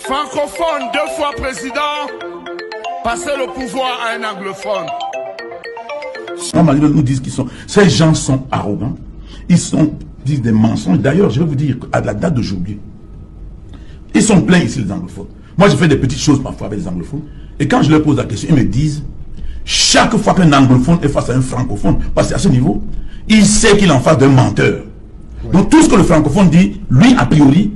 Francophone, 2 fois président, passer le pouvoir à un anglophone. Nous disent qu'ils sont, ces gens sont arrogants, disent des mensonges. D'ailleurs, je vais vous dire qu'à la date d'aujourd'hui, ils sont pleins ici les anglophones. Moi, je fais des petites choses parfois avec les anglophones, et quand je leur pose la question, ils me disent, chaque fois qu'un anglophone est face à un francophone, parce qu'à ce niveau, il sait qu'il est en face d'un menteur. Oui. Donc tout ce que le francophone dit, lui, a priori,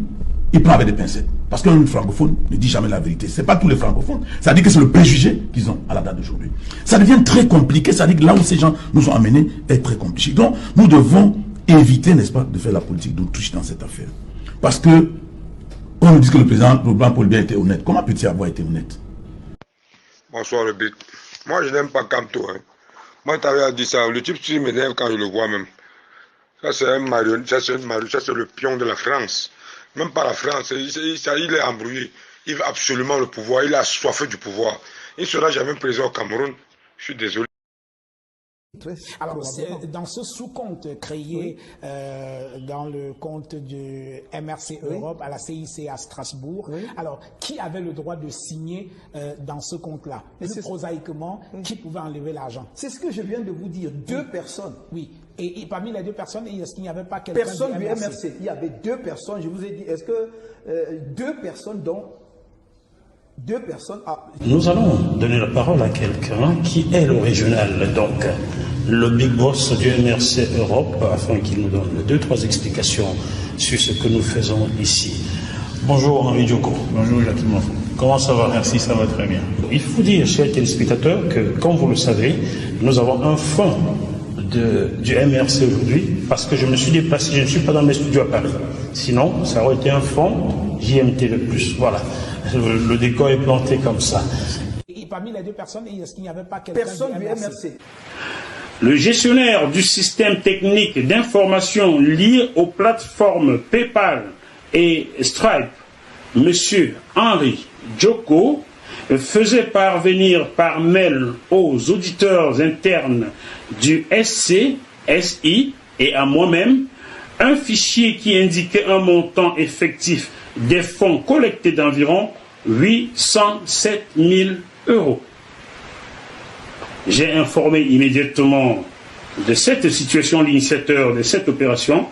il prend avec des pincettes. Parce qu'un francophone ne dit jamais la vérité. Ce n'est pas tous les francophones. Ça dit que c'est le préjugé qu'ils ont à la date d'aujourd'hui. Ça devient très compliqué. Ça dit que là où ces gens nous ont amenés est très compliqué. Donc, nous devons éviter, n'est-ce pas, de faire la politique d'autruche dans cette affaire. Parce que, on nous dit que le président Paul Biya était honnête. Comment peut-il avoir été honnête? Bonsoir, le but. Moi, je n'aime pas Kamto. Hein. Moi, tu avais dit ça. Le type, tu m'énerve quand je le vois même. Ça, c'est un marionnette. Ça, c'est le pion de la France. Même pas la France, il est embrouillé. Il veut absolument le pouvoir, il a soif du pouvoir. Il ne sera jamais président au Cameroun. Je suis désolé. Alors, dans ce sous-compte créé dans le compte de MRC Europe à la CIC à Strasbourg, alors qui avait le droit de signer dans ce compte-là? Plus prosaïquement, qui pouvait enlever l'argent? C'est ce que je viens de vous dire, 2 personnes. Oui, et parmi les 2 personnes, est-ce qu'il n'y avait pas quelqu'un Personne du MRC. Il y avait 2 personnes, je vous ai dit, est-ce que 2 personnes dont... 2 personnes. Nous allons donner la parole à quelqu'un qui est le régional, donc le big boss du MRC Europe, afin qu'il nous donne 2-3 explications sur ce que nous faisons ici. Bonjour Henri Djoko. Bonjour Jacques Mafou. Comment ça va? Merci, ça va très bien. Il faut dire, chers téléspectateurs, que comme vous le savez, nous avons un fonds du MRC aujourd'hui, parce que je me suis déplacé, je ne suis pas dans mes studios à Paris. Sinon, ça aurait été un fonds JMT le plus. Voilà. Le décor est planté comme ça. Et parmi les 2 personnes, est-ce qu'il n'y avait pas quelqu'un du MRC? Le gestionnaire du système technique d'information lié aux plateformes PayPal et Stripe, Monsieur Henri Djoko, faisait parvenir par mail aux auditeurs internes du SCSI et à moi-même un fichier qui indiquait un montant effectif des fonds collectés d'environ 807 000 €. J'ai informé immédiatement de cette situation l'initiateur de cette opération,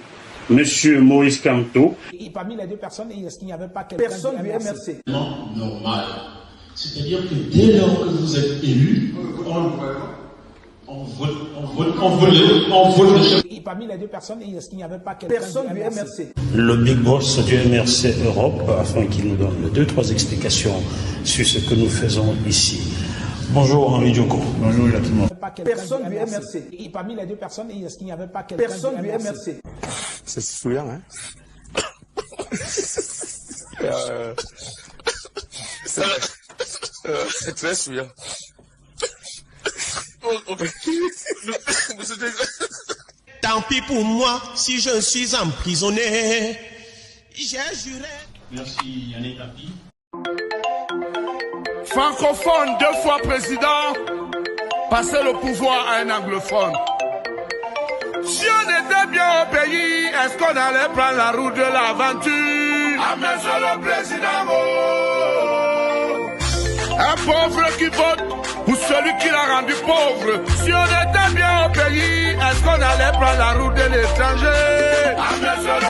M. Maurice Kamto. Et parmi les 2 personnes, est-ce qu'il n'y avait pas quelqu'un Personne du MRC? Non, normal. C'est-à-dire que dès lors que vous êtes élu, on vote le chef. Et parmi les 2 personnes, est-ce qu'il n'y avait pas quelqu'un Personne du MRC? Le big boss du MRC Europe, afin qu'il nous donne 2-3 explications sur ce que nous faisons ici. Bonjour Henri Djoko. Bonjour Jacques Mafou. Personne du MRC. Et parmi les 2 personnes, est-ce qu'il n'y avait pas quelqu'un Personne du MRC. C'est souillant, hein? C'est très souillant. Tant pis pour moi si je suis emprisonné. J'ai juré. Merci Yannick Tapi. Francophone, 2 fois président, passer le pouvoir à un anglophone. Si on était bien au pays, est-ce qu'on allait prendre la route de l'aventure? Ah, monsieur le président, un pauvre qui vote ou celui qui l'a rendu pauvre. Si on était bien au pays, est-ce qu'on allait prendre la route de l'étranger? Ah, monsieur le